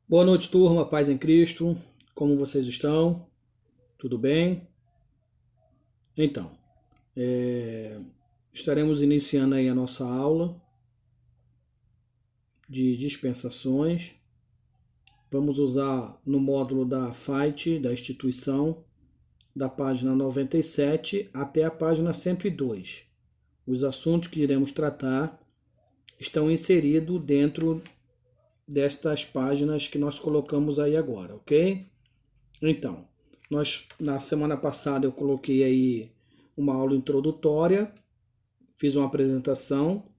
Boa noite, turma, paz em Cristo. Como vocês estão? Tudo bem? Então, é, estaremos iniciando aí a nossa aula de dispensações. Vamos usar no módulo da FIGHT, da instituição, da página 97 até a página 102. Os assuntos que iremos tratar estão inseridos dentro destas páginas que nós colocamos aí agora, ok? Então, na semana passada eu coloquei aí uma aula introdutória, fiz uma apresentação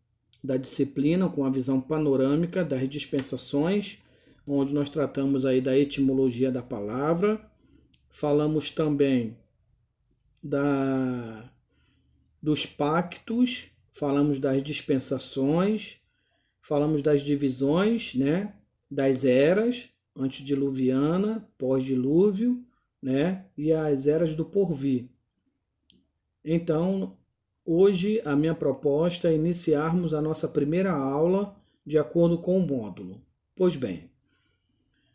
da disciplina com a visão panorâmica das dispensações, onde nós tratamos aí da etimologia da palavra, falamos também da dos pactos, falamos das dispensações, falamos das divisões, né, das eras, antediluviana, pós-dilúvio, né, e as eras do porvir. Então, hoje a minha proposta é iniciarmos a nossa primeira aula de acordo com o módulo. Pois bem,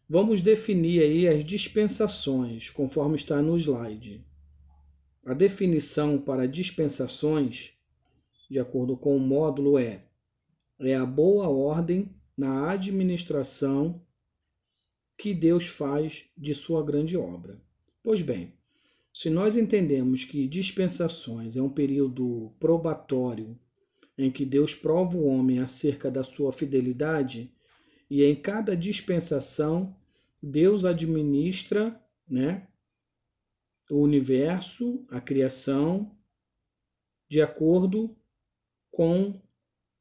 vamos definir aí as dispensações, conforme está no slide. A definição para dispensações, de acordo com o módulo, é a boa ordem na administração que Deus faz de sua grande obra. Pois bem, se nós entendemos que dispensações é um período probatório em que Deus prova o homem acerca da sua fidelidade, e em cada dispensação Deus administra, né, o universo, a criação, de acordo com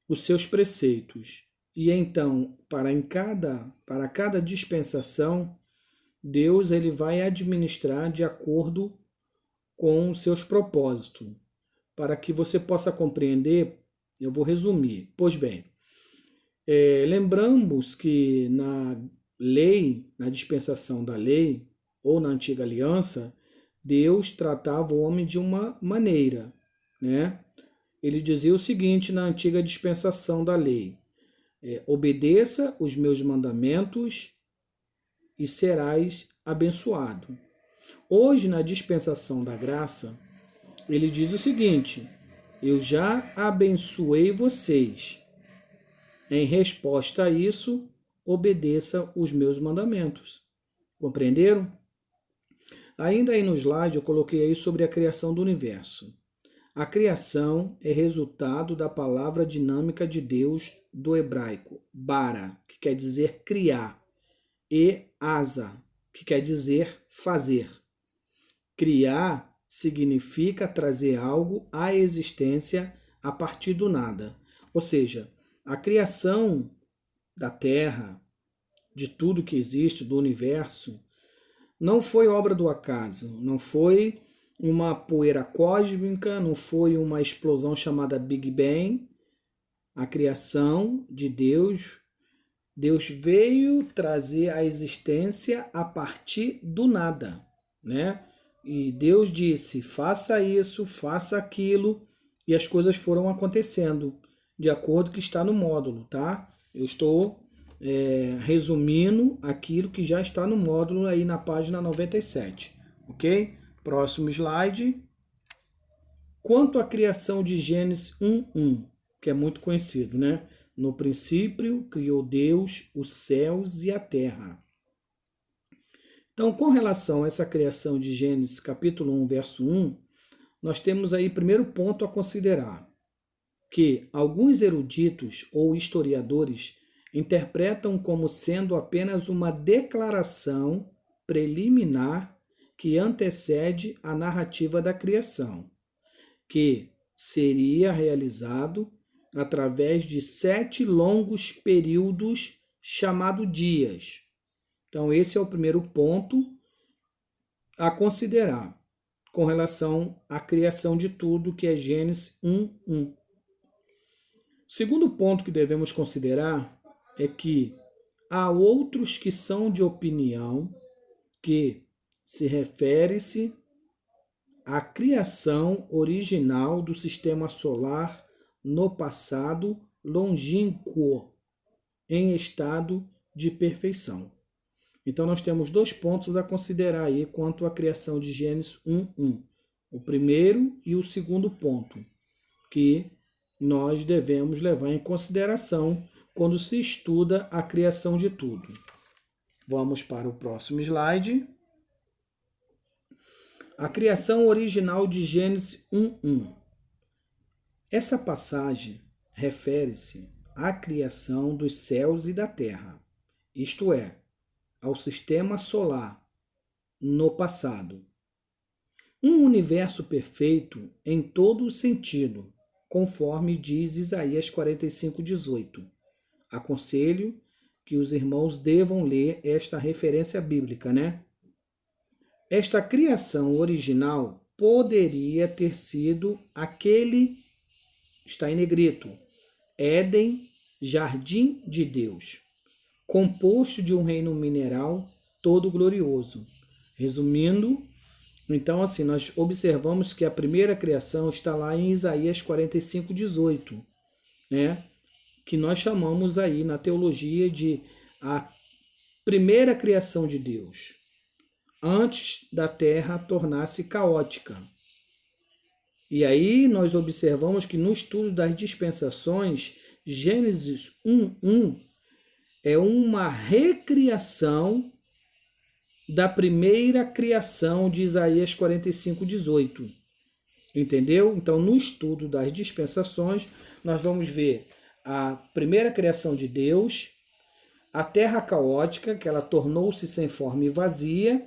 os seus preceitos. E então, para cada dispensação, Deus ele vai administrar de acordo com os seus propósitos. Para que você possa compreender, eu vou resumir. Pois bem, lembramos que na lei, na dispensação da lei, ou na antiga aliança, Deus tratava o homem de uma maneira, né? Ele dizia o seguinte na antiga dispensação da lei: obedeça os meus mandamentos e serás abençoado. Hoje, na dispensação da graça, ele diz o seguinte: eu já abençoei vocês. Em resposta a isso, obedeça os meus mandamentos. Compreenderam? Ainda aí no slide eu coloquei aí sobre a criação do universo. A criação é resultado da palavra dinâmica de Deus do hebraico, bara, que quer dizer criar, e asa, que quer dizer fazer. Criar significa trazer algo à existência a partir do nada. Ou seja, a criação da Terra, de tudo que existe, do universo, não foi obra do acaso, não foi uma poeira cósmica, não foi uma explosão chamada Big Bang. A criação de Deus, Deus veio trazer a existência a partir do nada, né? E Deus disse, faça isso, faça aquilo, e as coisas foram acontecendo de acordo com o que está no módulo, tá? Eu estou resumindo aquilo que já está no módulo aí na página 97, ok? Próximo slide. Quanto à criação de Gênesis 1:1, que é muito conhecido, né? No princípio criou Deus os céus e a terra. Então, com relação a essa criação de Gênesis capítulo 1, verso 1, nós temos aí primeiro ponto a considerar, que alguns eruditos ou historiadores interpretam como sendo apenas uma declaração preliminar que antecede a narrativa da criação, que seria realizado através de 7 longos períodos chamados dias. Então, esse é o primeiro ponto a considerar com relação à criação de tudo, que é Gênesis 1:1. O segundo ponto que devemos considerar é que há outros que são de opinião que se refere-se à criação original do sistema solar no passado longínquo, em estado de perfeição. Então nós temos 2 pontos a considerar aí quanto à criação de Gênesis 1:1. O primeiro e o segundo ponto, que nós devemos levar em consideração quando se estuda a criação de tudo. Vamos para o próximo slide. A criação original de Gênesis 1:1. Essa passagem refere-se à criação dos céus e da terra, isto é, ao sistema solar, no passado. Um universo perfeito em todo o sentido, conforme diz Isaías 45:18. Aconselho que os irmãos devam ler esta referência bíblica, né? Esta criação original poderia ter sido aquele, está em negrito, Éden, jardim de Deus, composto de um reino mineral todo glorioso. Resumindo, então assim, nós observamos que a primeira criação está lá em Isaías 45:18, né? Que nós chamamos aí na teologia de a primeira criação de Deus, antes da terra tornar-se caótica. E aí nós observamos que no estudo das dispensações, Gênesis 1:1 é uma recriação da primeira criação de Isaías 45:18. Entendeu? Então, no estudo das dispensações, nós vamos ver a primeira criação de Deus, a terra caótica, que ela tornou-se sem forma e vazia,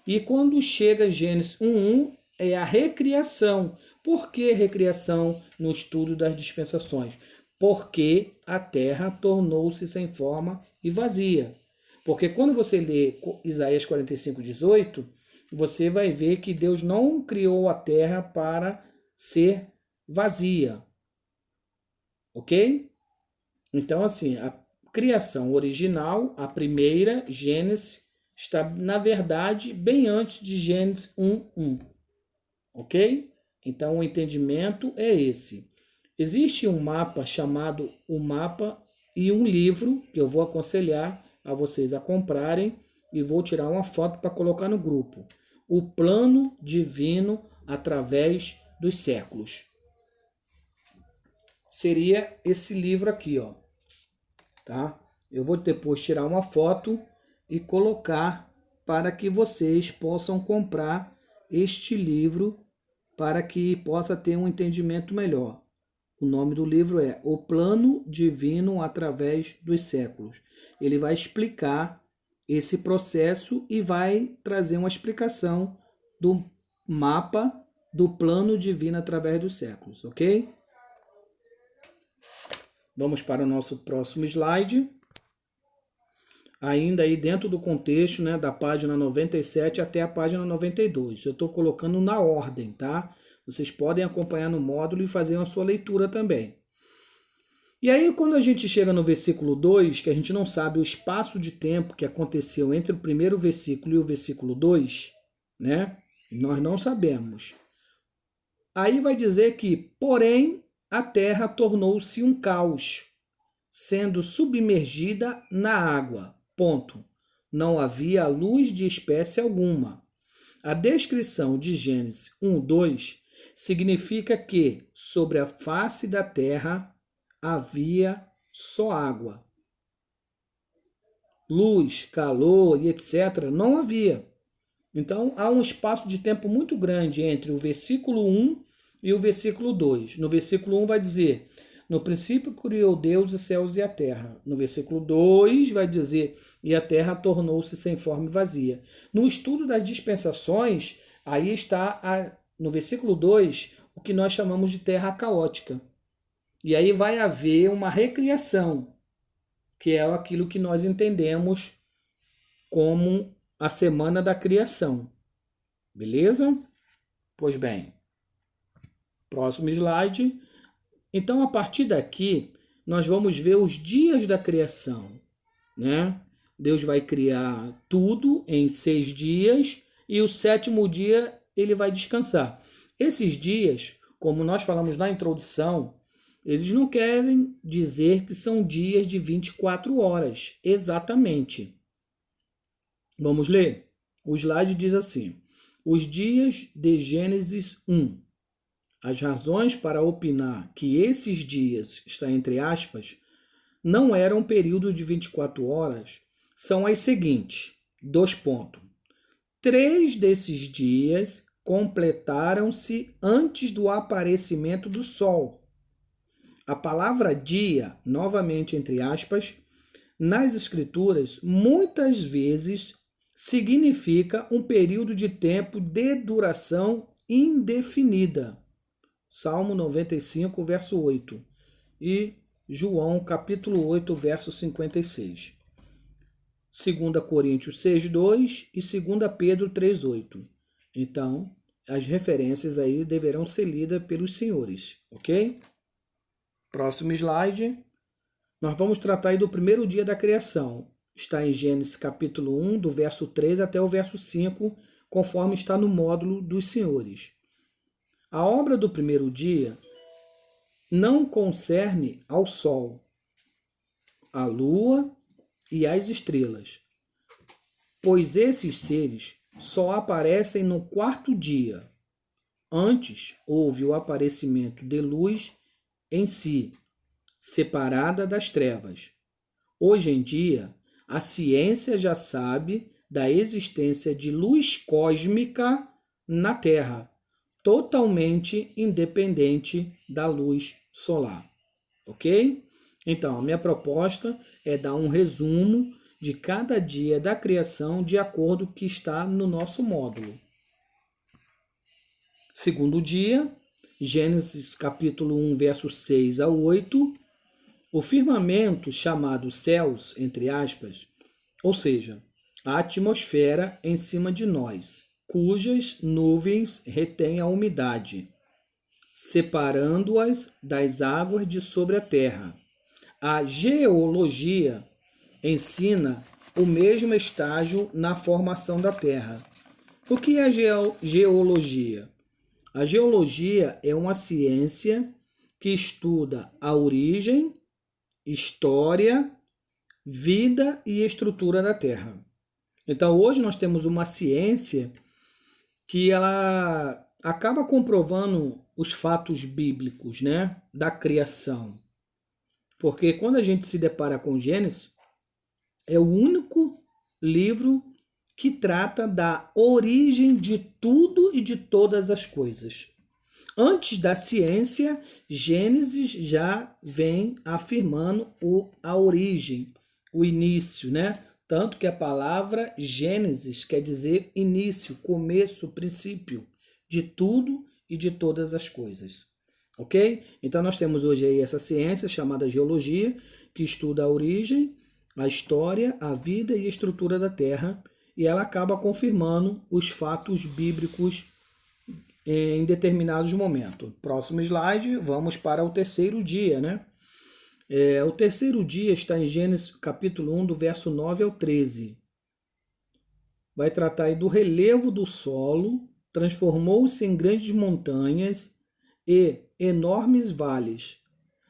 e quando chega Gênesis 1:1, é a recriação. Por que recriação no estudo das dispensações? Porque a terra tornou-se sem forma e vazia. Porque quando você lê Isaías 45:18, você vai ver que Deus não criou a terra para ser vazia. Ok? Então, assim, a criação original, a primeira, Gênesis, está, na verdade, bem antes de Gênesis 1:1. Ok? Então, o entendimento é esse. Existe um mapa chamado O Mapa e um livro que eu vou aconselhar a vocês a comprarem e vou tirar uma foto para colocar no grupo. O Plano Divino através dos séculos. Seria esse livro aqui, ó. Tá? Eu vou depois tirar uma foto e colocar para que vocês possam comprar este livro para que possa ter um entendimento melhor. O nome do livro é O Plano Divino através dos séculos. Ele vai explicar esse processo e vai trazer uma explicação do mapa do plano divino através dos séculos, ok? Vamos para o nosso próximo slide. Ainda aí dentro do contexto, né, da página 97 até a página 92. Eu estou colocando na ordem, tá? Vocês podem acompanhar no módulo e fazer a sua leitura também. E aí, quando a gente chega no versículo 2, que a gente não sabe o espaço de tempo que aconteceu entre o primeiro versículo e o versículo 2, né? Nós não sabemos. Aí vai dizer que, porém, a terra tornou-se um caos, sendo submergida na água. Ponto. Não havia luz de espécie alguma. A descrição de Gênesis 1:2 significa que, sobre a face da terra, havia só água. Luz, calor e etc. não havia. Então, há um espaço de tempo muito grande entre o versículo 1 e o versículo 2. No versículo 1 vai dizer: no princípio criou Deus os céus e a terra. No versículo 2 vai dizer: e a terra tornou-se sem forma e vazia. No estudo das dispensações, aí está, no versículo 2, o que nós chamamos de terra caótica. E aí vai haver uma recriação, que é aquilo que nós entendemos como a semana da criação. Beleza? Pois bem, próximo slide. Então, a partir daqui, nós vamos ver os dias da criação, né? Deus vai criar tudo em 6 dias e o 7º dia ele vai descansar. Esses dias, como nós falamos na introdução, eles não querem dizer que são dias de 24 horas, exatamente. Vamos ler? O slide diz assim: os dias de Gênesis 1. As razões para opinar que esses dias, está entre aspas, não eram um período de 24 horas, são as seguintes: 2 pontos. 3 desses dias completaram-se antes do aparecimento do sol. A palavra dia, novamente entre aspas, nas Escrituras, muitas vezes significa um período de tempo de duração indefinida. Salmo 95, verso 8. E João, capítulo 8, verso 56. 2 Coríntios 6, 2 e 2 Pedro 3, 8. Então, as referências aí deverão ser lidas pelos senhores, ok? Próximo slide. Nós vamos tratar aí do primeiro dia da criação. Está em Gênesis capítulo 1, do verso 3 até o verso 5, conforme está no módulo dos senhores. A obra do primeiro dia não concerne ao sol, à lua e às estrelas, pois esses seres só aparecem no quarto dia. Antes houve o aparecimento de luz em si, separada das trevas. Hoje em dia, a ciência já sabe da existência de luz cósmica na Terra, totalmente independente da luz solar. Ok? Então, a minha proposta é dar um resumo de cada dia da criação de acordo com o que está no nosso módulo. Segundo dia, Gênesis capítulo 1, versos 6 a 8, o firmamento chamado céus, entre aspas, ou seja, a atmosfera em cima de nós, cujas nuvens retêm a umidade, separando-as das águas de sobre a terra. A geologia ensina o mesmo estágio na formação da Terra. O que é geologia? A geologia é uma ciência que estuda a origem, história, vida e estrutura da Terra. Então, hoje nós temos uma ciência que ela acaba comprovando os fatos bíblicos, né, da criação. Porque quando a gente se depara com Gênesis, é o único livro que trata da origem de tudo e de todas as coisas. Antes da ciência, Gênesis já vem afirmando a origem, o início, né? Tanto que a palavra Gênesis quer dizer início, começo, princípio de tudo e de todas as coisas. Ok? Então nós temos hoje aí essa ciência chamada geologia, que estuda a origem, a história, a vida e a estrutura da Terra, e ela acaba confirmando os fatos bíblicos em determinados momentos. Próximo slide, vamos para o terceiro dia, né? O terceiro dia está em Gênesis capítulo 1, do verso 9 ao 13. Vai tratar aí do relevo do solo, transformou-se em grandes montanhas e enormes vales,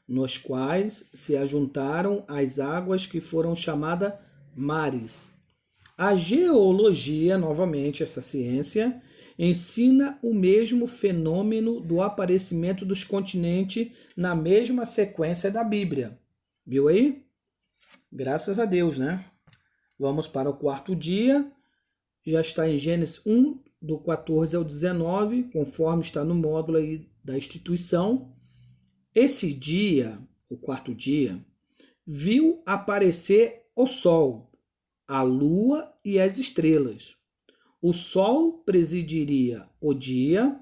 nos quais se ajuntaram as águas que foram chamadas mares. A geologia, novamente essa ciência, ensina o mesmo fenômeno do aparecimento dos continentes na mesma sequência da Bíblia. Viu aí? Graças a Deus, né? Vamos para o quarto dia. Já está em Gênesis 1, do 14 ao 19, conforme está no módulo aí da instituição. Esse dia, o quarto dia, viu aparecer o sol, a lua e as estrelas. O sol presidiria o dia,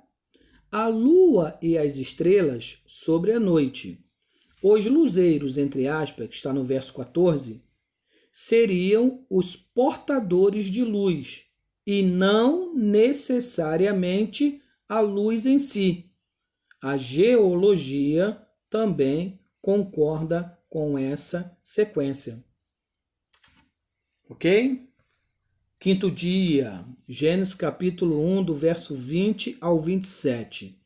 a lua e as estrelas sobre a noite. Os luzeiros, entre aspas, que está no verso 14, seriam os portadores de luz e não necessariamente a luz em si. A geologia também concorda com essa sequência. Ok? Quinto dia, Gênesis capítulo 1, do verso 20 ao 27.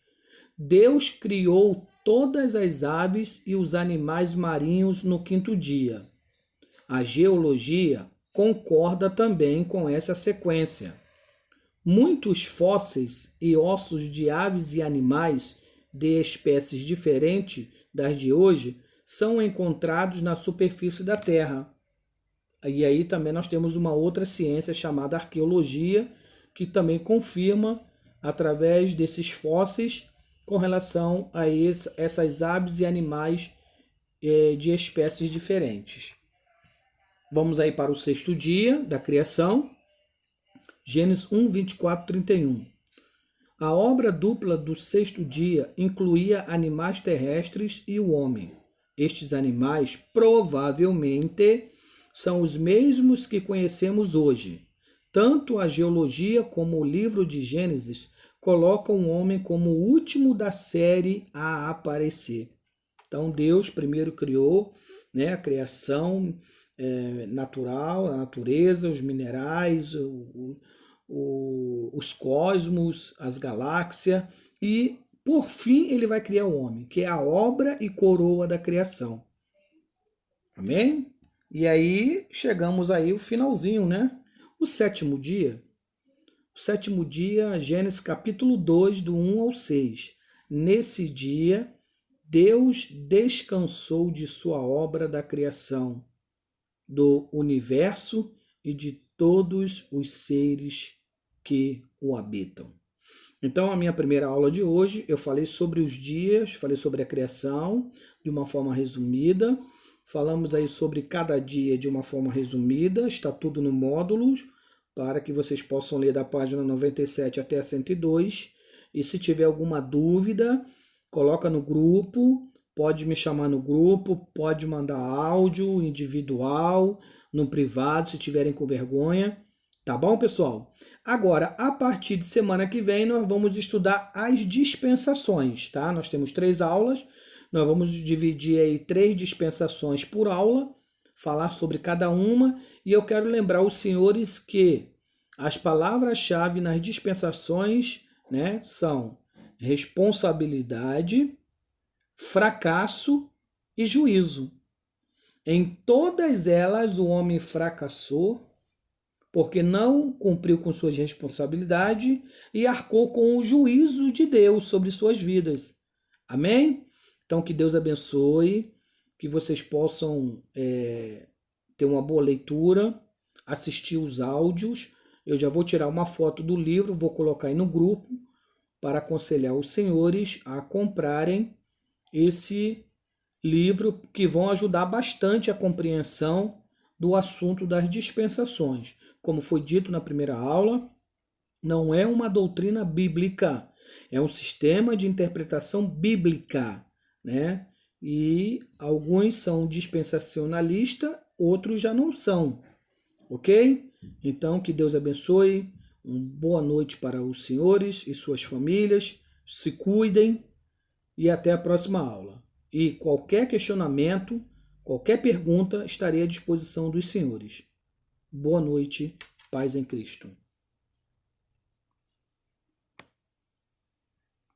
Deus criou todas as aves e os animais marinhos no quinto dia. A geologia concorda também com essa sequência. Muitos fósseis e ossos de aves e animais de espécies diferentes das de hoje são encontrados na superfície da Terra. E aí também nós temos uma outra ciência chamada arqueologia, que também confirma, através desses fósseis, com relação a essas aves e animais de espécies diferentes. Vamos aí para o sexto dia da criação, Gênesis 1, 24, 31. A obra dupla do sexto dia incluía animais terrestres e o homem. Estes animais provavelmente são os mesmos que conhecemos hoje. Tanto a geologia como o livro de Gênesis colocam o homem como o último da série a aparecer. Então Deus primeiro criou, né, a criação natural, a natureza, os minerais, os cosmos, as galáxias, e por fim ele vai criar o homem, que é a obra e coroa da criação. Amém? E aí chegamos aí o finalzinho, né? O sétimo dia, Gênesis capítulo 2, do 1 ao 6. Nesse dia, Deus descansou de sua obra da criação, do universo e de todos os seres que o habitam. Então, a minha primeira aula de hoje, eu falei sobre os dias, falei sobre a criação de uma forma resumida, falamos aí sobre cada dia de uma forma resumida, está tudo no módulo, para que vocês possam ler da página 97 até a 102, e se tiver alguma dúvida, coloca no grupo, pode me chamar no grupo, pode mandar áudio individual, no privado, se tiverem com vergonha. Tá bom, pessoal? Agora, a partir de semana que vem, nós vamos estudar as dispensações, tá? Nós temos 3 aulas, nós vamos dividir aí 3 dispensações por aula, falar sobre cada uma, e eu quero lembrar os senhores que as palavras-chave nas dispensações, né, são responsabilidade, fracasso e juízo. Em todas elas o homem fracassou porque não cumpriu com suas responsabilidades e arcou com o juízo de Deus sobre suas vidas. Amém? Então que Deus abençoe, que vocês possam ter uma boa leitura, assistir os áudios. Eu já vou tirar uma foto do livro, vou colocar aí no grupo para aconselhar os senhores a comprarem esse livro, que vão ajudar bastante a compreensão do assunto das dispensações. Como foi dito na primeira aula, não é uma doutrina bíblica, é um sistema de interpretação bíblica, né? E alguns são dispensacionalistas, outros já não são, ok? Então, que Deus abençoe, uma boa noite para os senhores e suas famílias, se cuidem e até a próxima aula. E qualquer questionamento, qualquer pergunta, estarei à disposição dos senhores. Boa noite, paz em Cristo.